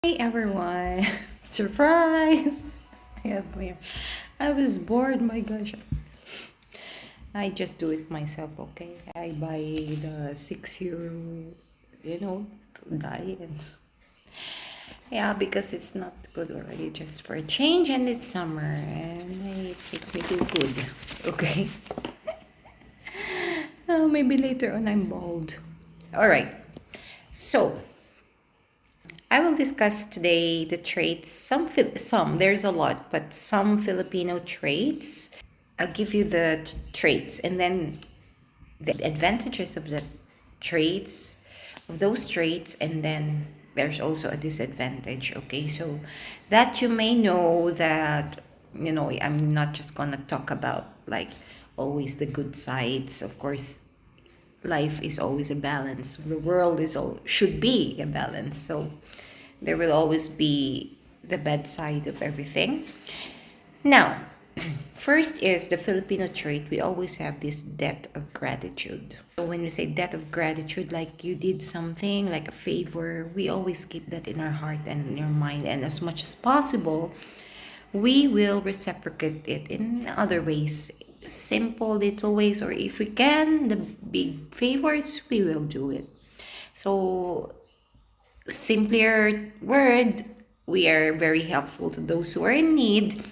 Hey everyone! Surprise! I was bored, my gosh. I just do it myself, okay? I buy the 6 euro, dye and yeah, because it's not good already, just for a change, and it's summer and it makes me feel good, okay? Oh, maybe later on I'm bald. Alright, so I will discuss today the traits, some, there's a lot, but some Filipino traits. I'll give you the traits and then the advantages of the traits, of those traits, and then there's also a disadvantage, okay? So that you may know that, I'm not just gonna talk about like always the good sides. Of course, life is always a balance. The world should be a balance. So there will always be the bad side of everything. Now, first is the Filipino trait. We always have this debt of gratitude. So when we say debt of gratitude, like you did something, like a favor, we always keep that in our heart and in our mind. And as much as possible, we will reciprocate it in other ways, simple little ways, or if we can, the big favors, we will do it. So, simpler word, we are very helpful to those who are in need,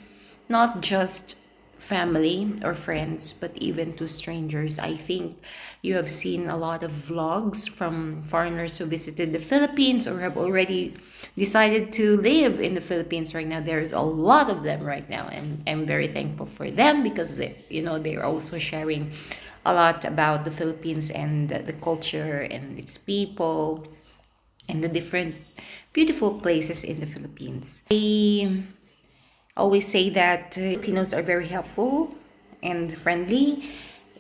not just family or friends, but even to strangers. I think you have seen a lot of vlogs from foreigners who visited the Philippines or have already decided to live in the Philippines right now. There's a lot of them right now, and I'm very thankful for them because they're also sharing a lot about the Philippines and the culture and its people and the different beautiful places in the Philippines. I always say that Filipinos are very helpful and friendly,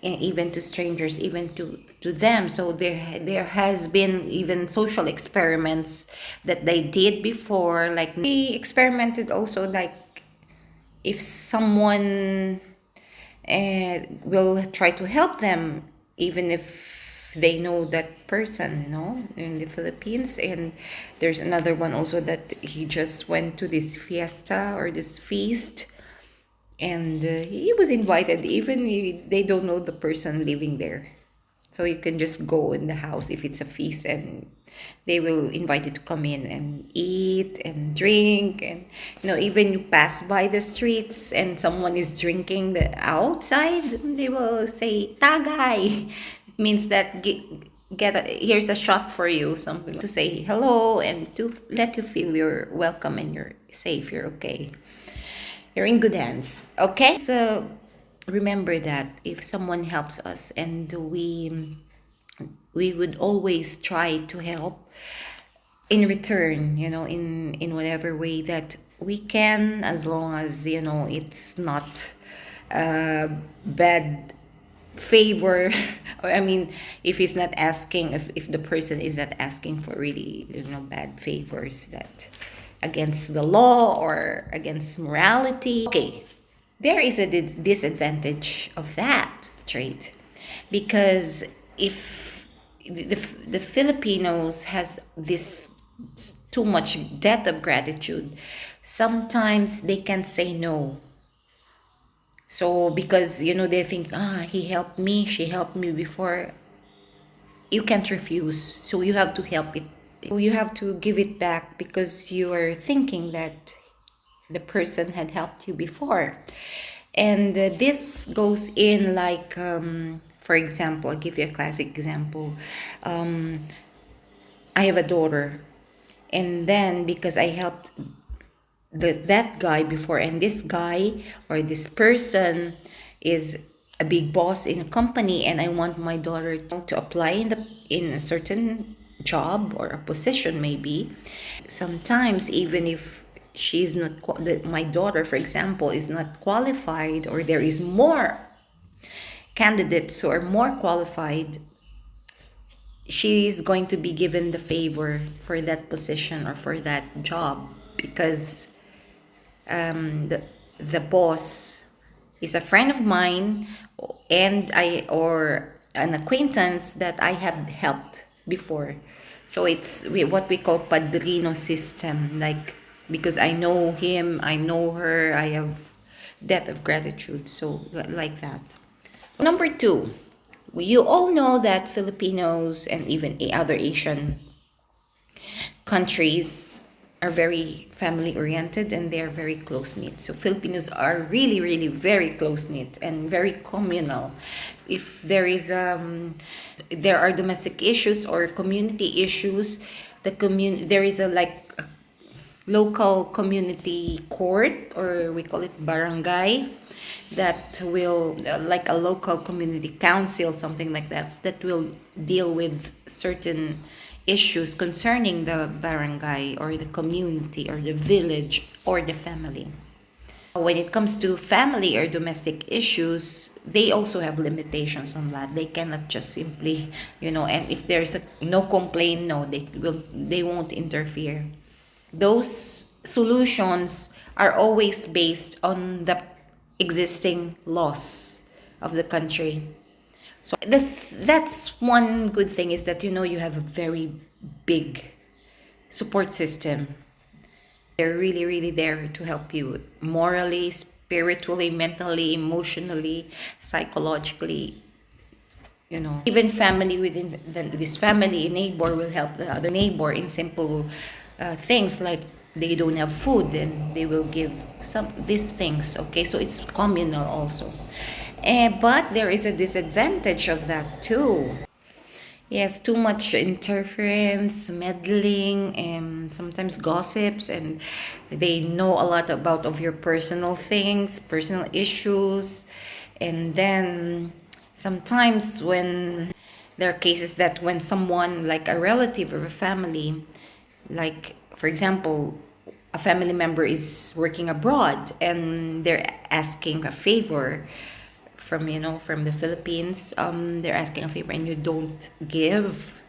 and even to strangers, even to them. So there has been even social experiments that they did before. Like they experimented also, like if someone will try to help them, even if they know that person, in the Philippines. And there's another one also that he just went to this fiesta or this feast, and he was invited, even if they don't know the person living there. So you can just go in the house if it's a feast, and they will invite you to come in and eat and drink. And even you pass by the streets and someone is drinking the outside, they will say tagay. It means that here's a shot for you, something to say hello and to let you feel you're welcome and you're safe, you're okay, you're in good hands. Okay, so remember that if someone helps us, and we would always try to help in return, in whatever way that we can, as long as it's not a bad favor. Or I mean, if he's not asking, if the person is not asking for really bad favors that against the law or against morality. Okay, there is a disadvantage of that trait, because if the Filipinos has this too much debt of gratitude, sometimes they can say no. So because they think, he helped me, she helped me before, you can't refuse. So you have to help it. You have to give it back because you are thinking that the person had helped you before. And this goes in like, for example, I'll give you a classic example. I have a daughter, and then because I helped that guy before, and this guy or this person is a big boss in a company, and I want my daughter to apply in a certain job or a position, maybe. Sometimes even if she's not my daughter, for example, is not qualified, or there is more candidates who are more qualified, she's going to be given the favor for that position or for that job, because the boss is a friend of mine, and I or an acquaintance that I have helped before. So what we call padrino system. Like, because I know him, I know her, I have debt of gratitude. So like that. Number two, you all know that Filipinos and even other Asian countries are very family oriented and they are very close knit. So Filipinos are really, really very close knit and very communal. If there are domestic issues or community issues, there is a like local community court, or we call it barangay, that will like a local community council, something like that, that will deal with certain issues concerning the barangay or the community or the village or the family. When it comes to family or domestic issues, they also have limitations on that. They cannot just simply, and if there's no complaint, no, they won't interfere. Those solutions are always based on the existing laws of the country. So that's one good thing, is that you have a very big support system. They're really, really there to help you morally, spiritually, mentally, emotionally, psychologically. Even family within this family neighbor will help the other neighbor in simple things, like they don't have food and they will give some these things. Okay, so it's communal also. But there is a disadvantage of that too. Yes, too much interference, meddling, and sometimes gossips, and they know a lot about of your personal things, personal issues. And then sometimes when there are cases that when someone, like a relative or a family, like for example, a family member is working abroad and they're asking a favor from the Philippines, they're asking a favor and you don't give.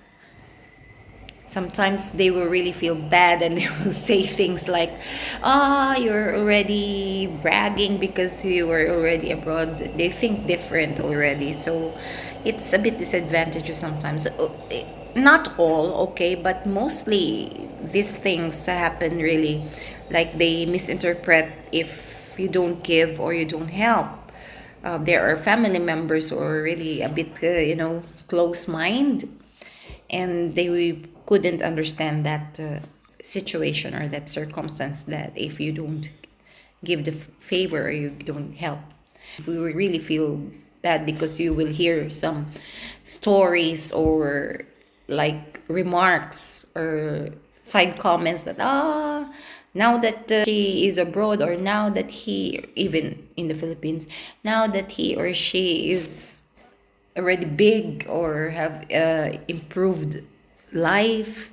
Sometimes they will really feel bad and they will say things like, you're already bragging because you were already abroad. They think different already. So it's a bit disadvantageous sometimes. Not all, okay, but mostly these things happen really. Like they misinterpret if you don't give or you don't help. There are family members who are really a bit, close mind, and they couldn't understand that situation or that circumstance, that if you don't give the favor or you don't help, we will really feel bad, because you will hear some stories or like remarks or side comments that now that she is abroad, or now that he, even in the Philippines, now that he or she is already big or have improved life,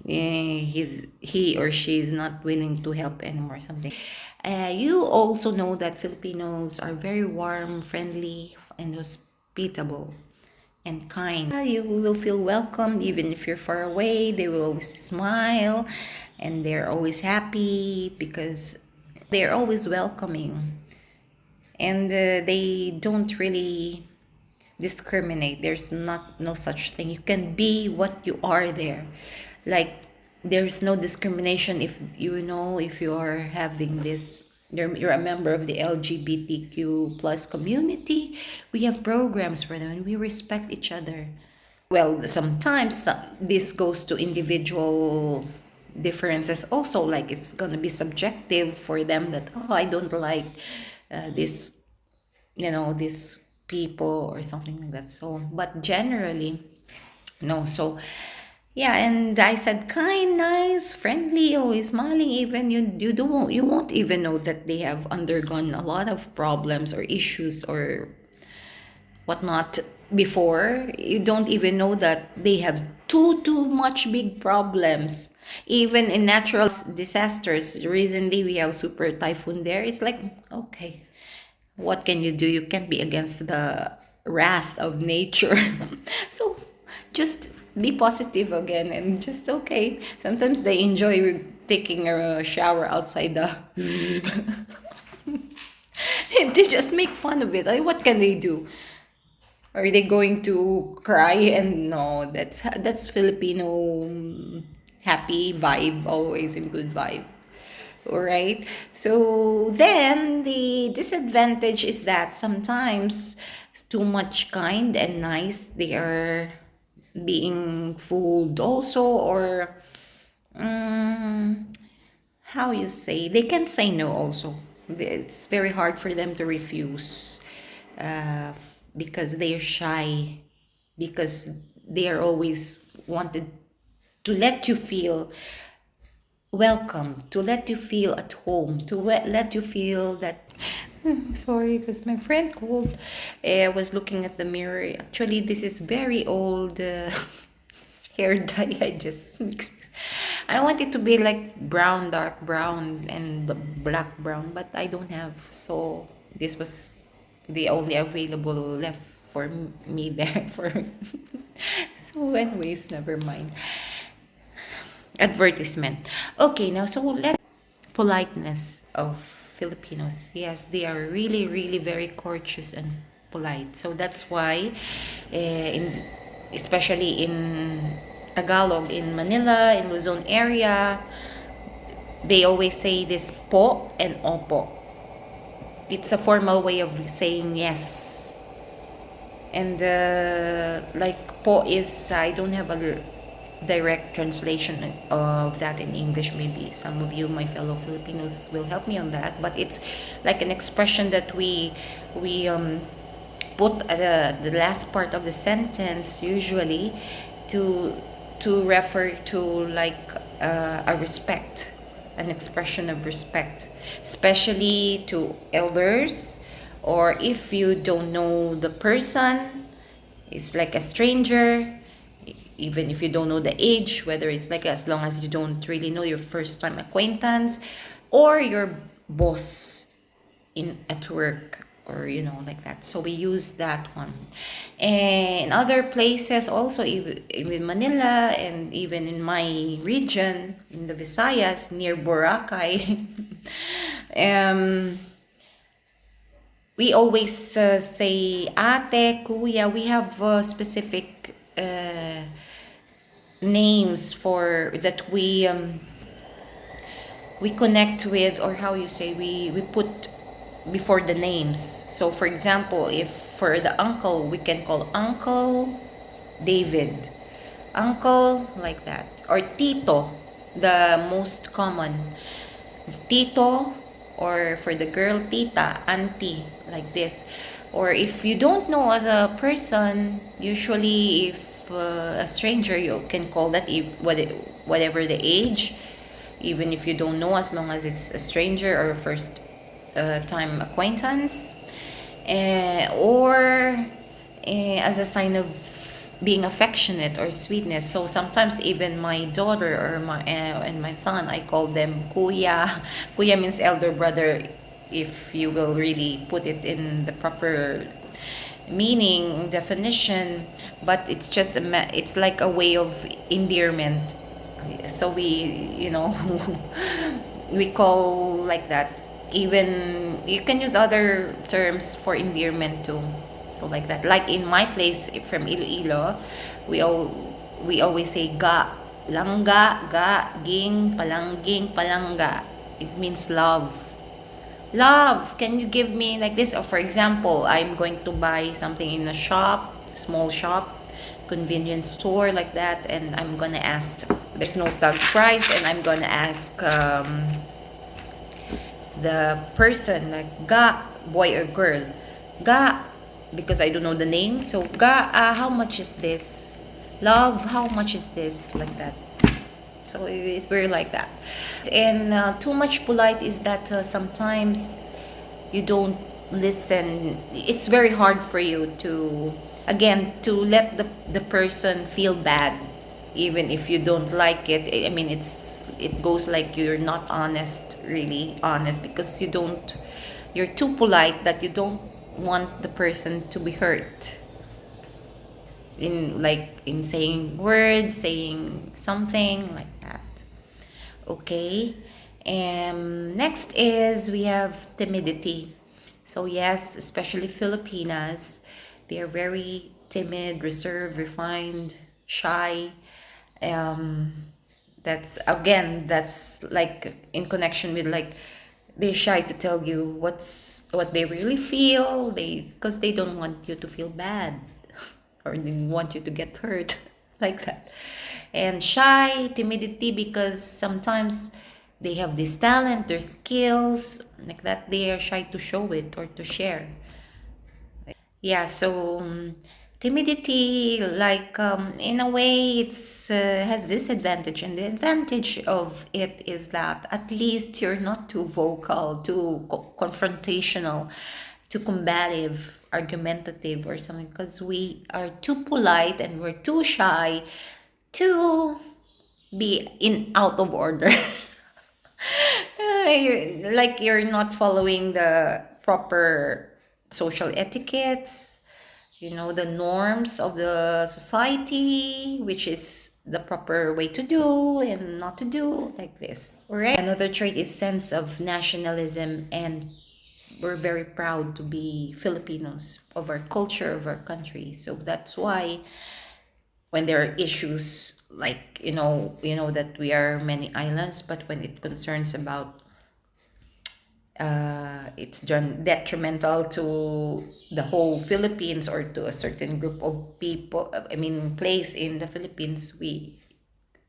he or she is not willing to help anymore, something. You also know that Filipinos are very warm, friendly, and hospitable and kind. You will feel welcomed even if you're far away. They will always smile and they're always happy because they're always welcoming, and they don't really discriminate. There's no such thing. You can be what you are there. Like, there's no discrimination if if you are having this, you're a member of the LGBTQ plus community. We have programs for them and we respect each other. Well, sometimes this goes to individual differences also, like it's gonna be subjective for them that, I don't like this, these people or something like that. So, but generally, no. So yeah, and I said kind, nice, friendly, always smiling. Even you won't even know that they have undergone a lot of problems or issues or whatnot before. You don't even know that they have too much big problems. Even in natural disasters, recently we have super typhoon there. It's like, okay, what can you do? You can't be against the wrath of nature. So just be positive again, and just okay. Sometimes they enjoy taking a shower outside the they just make fun of it. Like, what can they do? Are they going to cry? And no, that's Filipino happy vibe, always in good vibe. All right. So then the disadvantage is that sometimes it's too much kind and nice. They are being fooled also, or um, how you say, they can say no also. It's very hard for them to refuse, uh, because they're shy, because they are always wanted to let you feel welcome, to let you feel at home, to let you feel that. Sorry, because my friend called. I was looking at the mirror. Actually, this is very old hair dye. I just mixed. I want it to be like brown, dark brown, and the black brown, but I don't have. So this was the only available left for me there. For so, anyways, never mind. Advertisement. Okay, now so let politeness of Filipinos. Yes, they are really, really very courteous and polite. So that's why, in especially in Tagalog, in Manila, in Luzon area, they always say this po and opo. It's a formal way of saying yes. And like po is, I don't have a direct translation of that in English. Maybe some of you, my fellow Filipinos, will help me on that. But it's like an expression that we put at the last part of the sentence, usually to refer to like a respect, an expression of respect, especially to elders, or if you don't know the person, it's like a stranger. Even if you don't know the age, whether it's like, as long as you don't really know, your first time acquaintance, or your boss in at work, or like that. So we use that one. And in other places also, even in Manila, and even in my region in the Visayas near Boracay, um we always say ate, kuya. We have specific names for that we connect with, or how you say, we put before the names. So for example, if for the uncle, we can call Uncle David, uncle, like that. Or tito, the most common, tito. Or for the girl, tita, auntie, like this. Or if you don't know as a person, usually if a stranger, you can call that, if whatever the age, even if you don't know, as long as it's a stranger or first time acquaintance, or as a sign of being affectionate or sweetness. So sometimes even my daughter or my and my son, I call them kuya. Kuya means elder brother, if you will really put it in the proper meaning definition. But it's just it's like a way of endearment. So we call like that. Even you can use other terms for endearment too. So like that. Like in my place, from Iloilo, we always say ga, langga, ga, ging, palangga. It means love. Love, can you give me like this? Or for example, I'm going to buy something in a shop, small shop, convenience store, like that, and I'm gonna ask. There's no tag price, and I'm gonna ask the person, like, ga, boy or girl, ga, because I don't know the name. So ga, how much is this? Love, how much is this? Like that. So it's very like that. And too much polite is that sometimes you don't listen. It's very hard for you to, again, to let the person feel bad, even if you don't like it. I mean, it goes like you're not honest, really honest, because you're too polite, that you don't want the person to be hurt in saying words, saying something like that. Okay. Next is we have timidity. So yes, especially Filipinas, They are very timid, reserved, refined, shy. Um, that's like in connection with like they're shy to tell you what they really feel. Because they don't want you to feel bad or they want you to get hurt like that. And shy, timidity, because sometimes they have this talent, their skills like that. They are shy to show it or to share. Yeah, so timidity, like in a way, it's has this advantage, and the advantage of it is that at least you're not too vocal, too confrontational, too combative, argumentative, or something. Because we are too polite and we're too shy to be in out of order. You're not following the proper social etiquettes, the norms of the society, which is the proper way to do and not to do, like this. All right. Another trait is sense of nationalism, and we're very proud to be Filipinos, of our culture, of our country. So that's why when there are issues like that we are many islands, but when it concerns about it's detrimental to the whole Philippines or to a certain group of people, I mean, place in the Philippines, we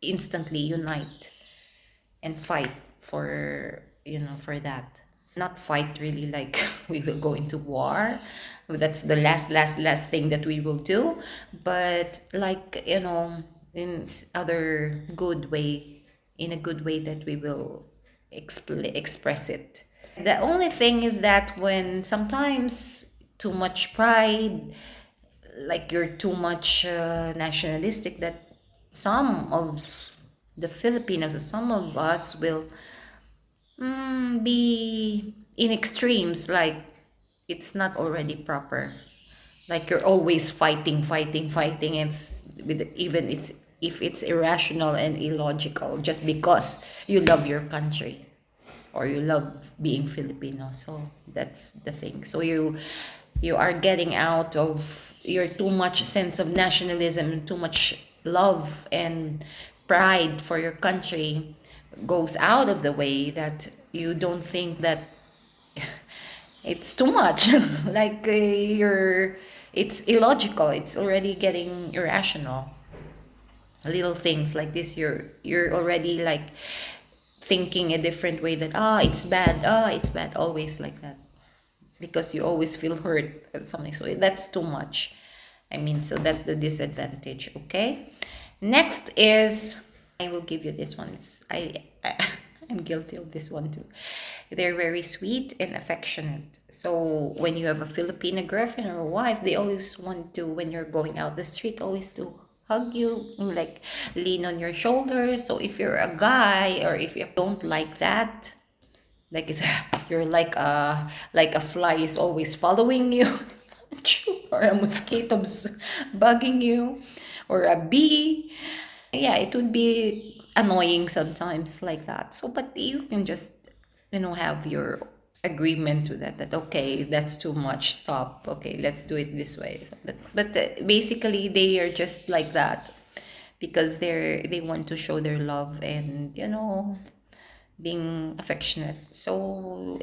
instantly unite and fight for that. Not fight really like we will go into war. That's the last thing that we will do. But like, in other good way, in a good way that we will express it. The only thing is that when sometimes too much pride, like you're too much nationalistic, that some of the Filipinos or some of us will be in extremes, like it's not already proper. Like you're always fighting. It's with even it's if it's irrational and illogical just because you love your country or you love being Filipino. So that's the thing. So you are getting out of your too much sense of nationalism, too much love and pride for your country goes out of the way that you don't think that it's too much. Like it's illogical. It's already getting irrational. Little things like this, you're already like thinking a different way that it's bad, always like that, because you always feel hurt or something. So that's too much. I mean, so that's the disadvantage. Okay, next is, I will give you this one. I'm guilty of this one too. They're very sweet and affectionate. So when you have a Filipino girlfriend or a wife, they always want to, when you're going out the street, always to hug you, like lean on your shoulders. So if you're a guy or if you don't like that, like it's you're like a fly is always following you, or a mosquito's bugging you, or a bee. Yeah, it would be annoying sometimes like that. So but you can just have your agreement to that okay, that's too much, stop, okay, let's do it this way. But basically they are just like that because they want to show their love and being affectionate. So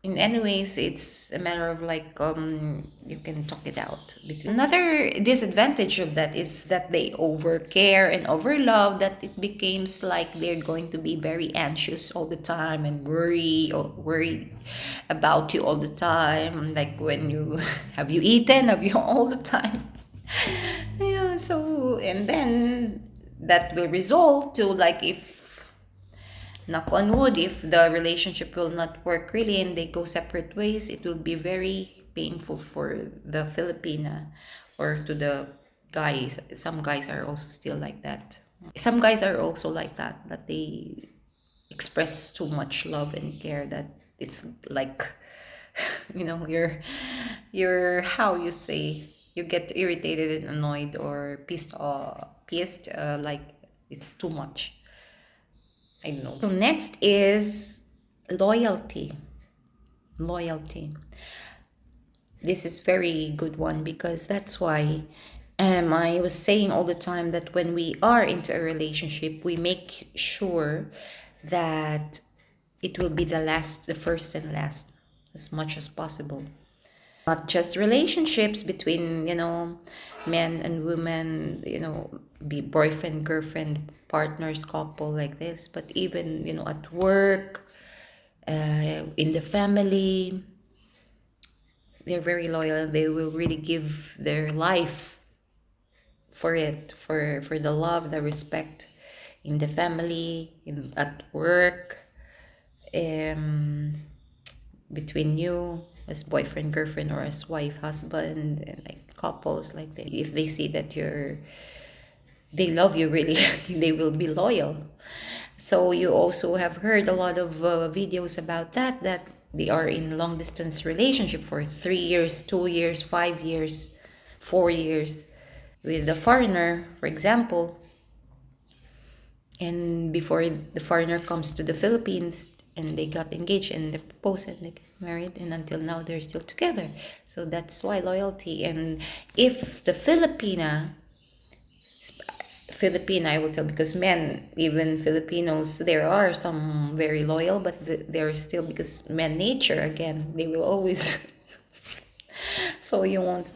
in any ways, it's a matter of like you can talk it out between. Another disadvantage of that is that they overcare and overlove, that it becomes like they're going to be very anxious all the time and worry about you all the time, like when you have you eaten, have you all the time. Yeah, so and then that will result to, like, if knock on wood, if the relationship will not work really and they go separate ways, it will be very painful for the Filipina or to the guys. Some guys are also still like that. Some guys are also like that they express too much love and care that it's like you're how you say, you get irritated and annoyed or pissed, like it's too much. I know. So next is loyalty. Loyalty. This is very good one because that's why I was saying all the time that when we are into a relationship, we make sure that it will be the first and last, as much as possible. Not just relationships between, men and women, be boyfriend, girlfriend, partners, couple like this, but even, at work, in the family, they're very loyal. They will really give their life for it, for the love, the respect in the family, at work, um, between you as boyfriend, girlfriend, or as wife, husband, and like couples like that. If they see that they love you really, they will be loyal. So you also have heard a lot of videos about that they are in long distance relationship for 3 years, 2 years, 5 years, 4 years with the foreigner, for example. And before the foreigner comes to the Philippines, and they got engaged and they proposed and they get married, and until now they're still together. So that's why loyalty. And if the Filipina, I will tell, because men, even Filipinos, there are some very loyal, but they're still, because men nature again, they will always. So you won't,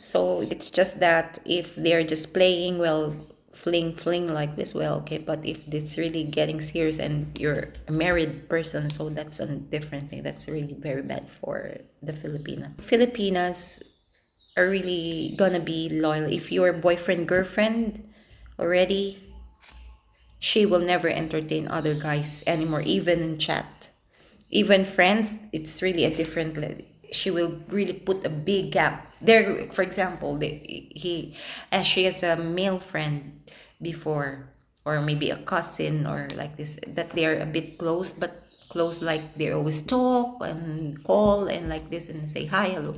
so it's just that if they're just playing, well, fling like this, well, okay, but if it's really getting serious and you're a married person, so that's a different thing. That's really very bad for the Filipinas are really gonna be loyal. If you're boyfriend girlfriend already, she will never entertain other guys anymore, even in chat, even friends. It's really a different she will really put a big gap there. For example, as she has a male friend before, or maybe a cousin, or like this, that they're a bit close, but close like they always talk and call and like this and say hi, hello.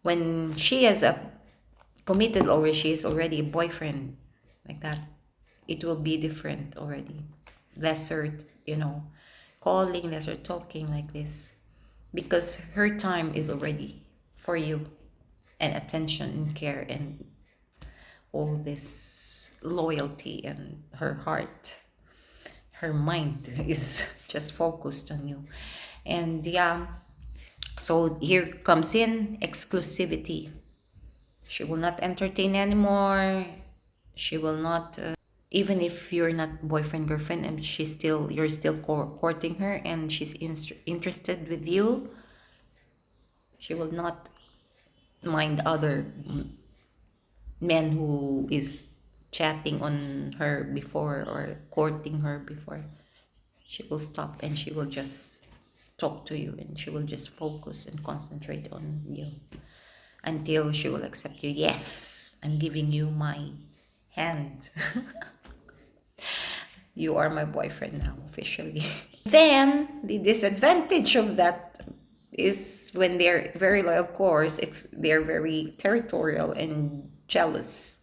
When she has a committed, or she is already a boyfriend like that, it will be different already. Lesser, calling, lesser talking like this, because her time is already for you, and attention and care and all this loyalty, and her heart, her mind is just focused on you. And yeah, so here comes in exclusivity. She will not entertain anymore. She will not even if you're not boyfriend girlfriend, and you're still courting her, and she's interested with you, she will not mind other men who is chatting on her before or courting her before. She will stop, and she will just talk to you, and she will just focus and concentrate on you until she will accept you. Yes, I'm giving you my hand. You are my boyfriend now, officially. Then the disadvantage of that is when they're very loyal, of course, they're very territorial and jealous.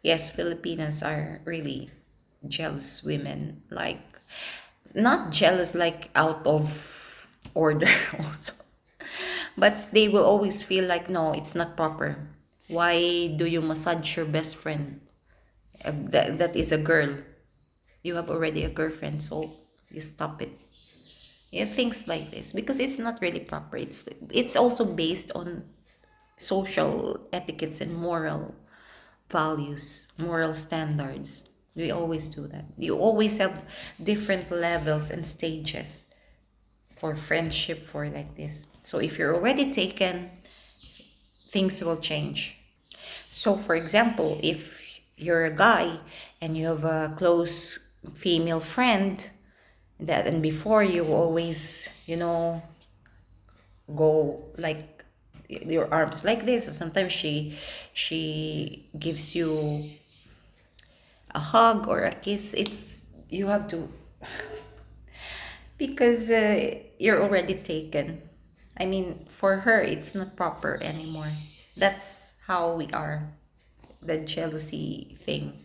Yes, Filipinas are really jealous women. Like, not jealous like out of order also. But they will always feel like, no, it's not proper. Why do you massage your best friend? That is a girl. You have already a girlfriend, so you stop it. Yeah, things like this, because it's not really proper. It's also based on social etiquettes and moral values, moral standards. We always do that. You always have different levels and stages for friendship, for like this. So if you're already taken, things will change. So for example, if you're a guy and you have a close female friend, that, and before you always, go like your arms like this, or sometimes she gives you a hug or a kiss, it's you have to, because you're already taken. I mean, for her it's not proper anymore. That's how we are, the jealousy thing.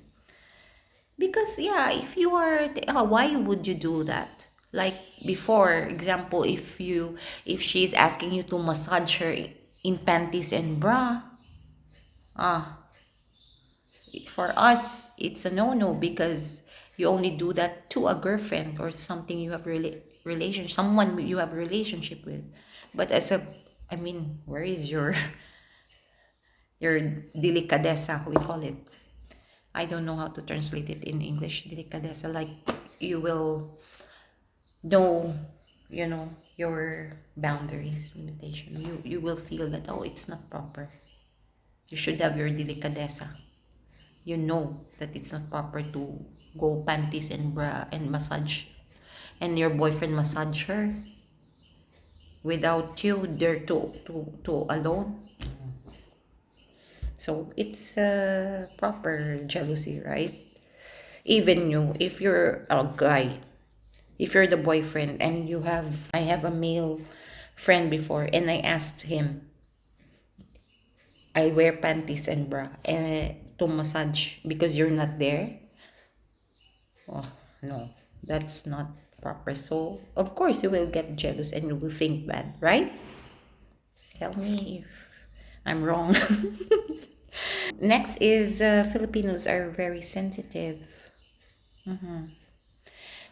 Because yeah, if you are, why would you do that? Like before example, if she's asking you to massage her in panties and bra. Ah, for us, it's a no-no because you only do that to a girlfriend or something you have someone you have a relationship with. But I mean, where is your your delicadeza, we call it? I don't know how to translate it in English. Delicadeza, like you will know, your boundaries, limitation. You will feel that, oh, it's not proper. You should have your delicadeza. You know that it's not proper to go panties and bra and massage, and your boyfriend massage her without you there to alone. So it's proper jealousy, right? Even you, if you're a guy, if you're the boyfriend and I have a male friend before, and I asked him, I wear panties and bra to massage because you're not there. Oh, no, that's not proper. So, of course, you will get jealous and you will think bad, right? Tell me if I'm wrong. Next is Filipinos are very sensitive.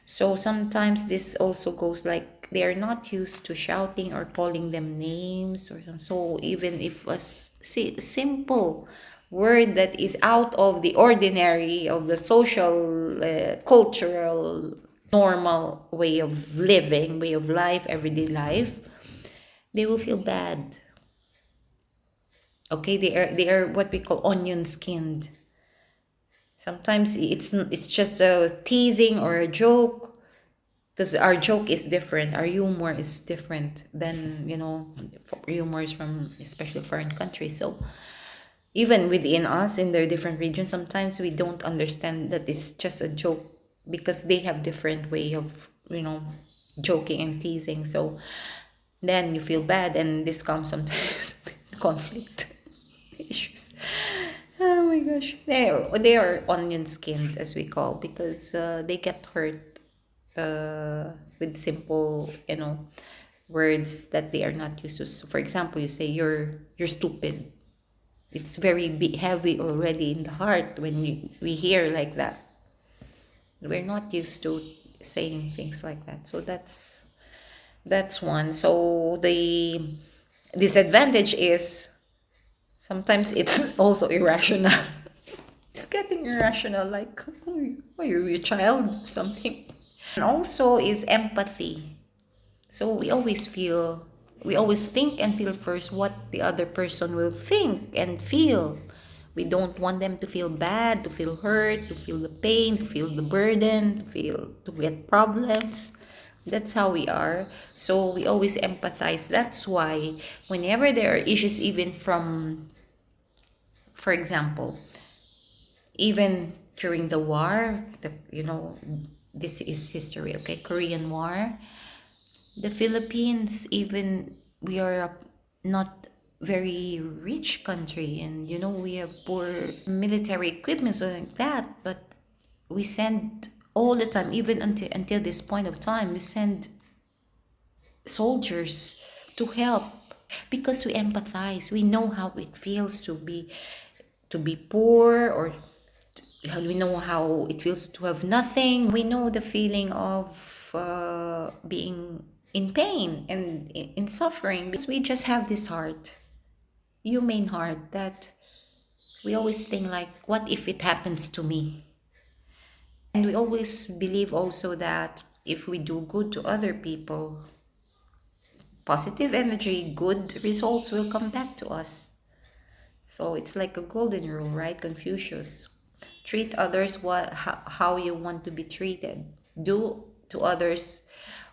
So sometimes this also goes like they are not used to shouting or calling them names or something. So even if a simple word that is out of the ordinary of the social, cultural, normal way of living, way of life, everyday life, they will feel bad. Okay, they are what we call onion skinned. Sometimes it's just a teasing or a joke, because our joke is different, our humor is different than humors from especially foreign countries. So even within us in their different regions, sometimes we don't understand that it's just a joke because they have different way of joking and teasing. So then you feel bad, and this comes sometimes with conflict issues. Oh my gosh, they are onion skinned, as we call, because they get hurt with simple words that they are not used to. So for example, you say you're stupid. It's very heavy already in the heart when we hear like that. We're not used to saying things like that. So that's one. So the disadvantage is sometimes it's also irrational. It's getting irrational, like, are you a child? Something. And also is empathy. So we always think and feel first what the other person will think and feel. We don't want them to feel bad, to feel hurt, to feel the pain, to feel the burden, to get problems. That's how we are. So we always empathize. That's why whenever there are issues, even from, for example, even during the war, this is history, okay? Korean War. The Philippines, even we are a not very rich country, and we have poor military equipment, so like that. But we send all the time, even until this point of time, we send soldiers to help because we empathize. We know how it feels to be poor, or we know how it feels to have nothing. We know the feeling of being in pain and in suffering, because we just have this heart, humane heart, that we always think like, what if it happens to me? And we always believe also that if we do good to other people, positive energy, good results will come back to us. So it's like a golden rule, right? Confucius. Treat others how you want to be treated. Do to others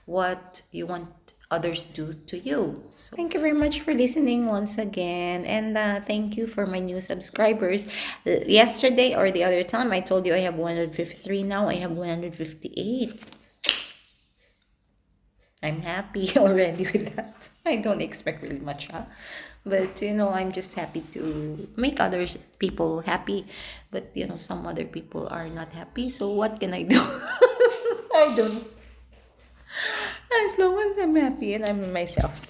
what you want others do to you. So thank you very much for listening once again, and thank you for my new subscribers. Yesterday or the other time I told you I have 153. Now I have 158. I'm happy already with that. I don't expect really much, huh? But I'm just happy to make others people happy. But some other people are not happy. So what can I do? I don't. As long as I'm happy and I'm myself.